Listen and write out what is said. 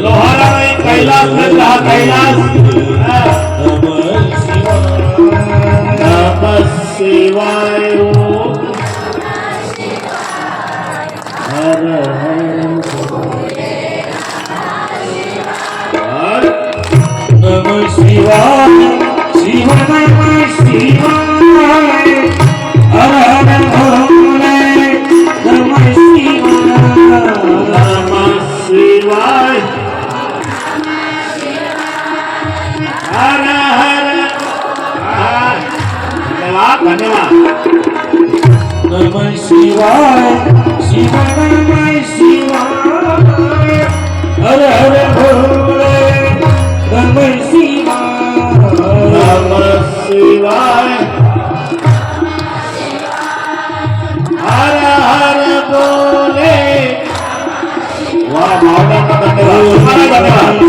लोहारा नाही कैलास नसला कैलास नमः शिवाय हर हर नमः शिवाय शिव नमः शिवाय हर हर भोले नमः शिवाय हर हर धन्यवाद नमः शिवाय शिव नमः शिवाय हर हर भोले नमः शिवाय हर हर भोले वाह धन्यवाद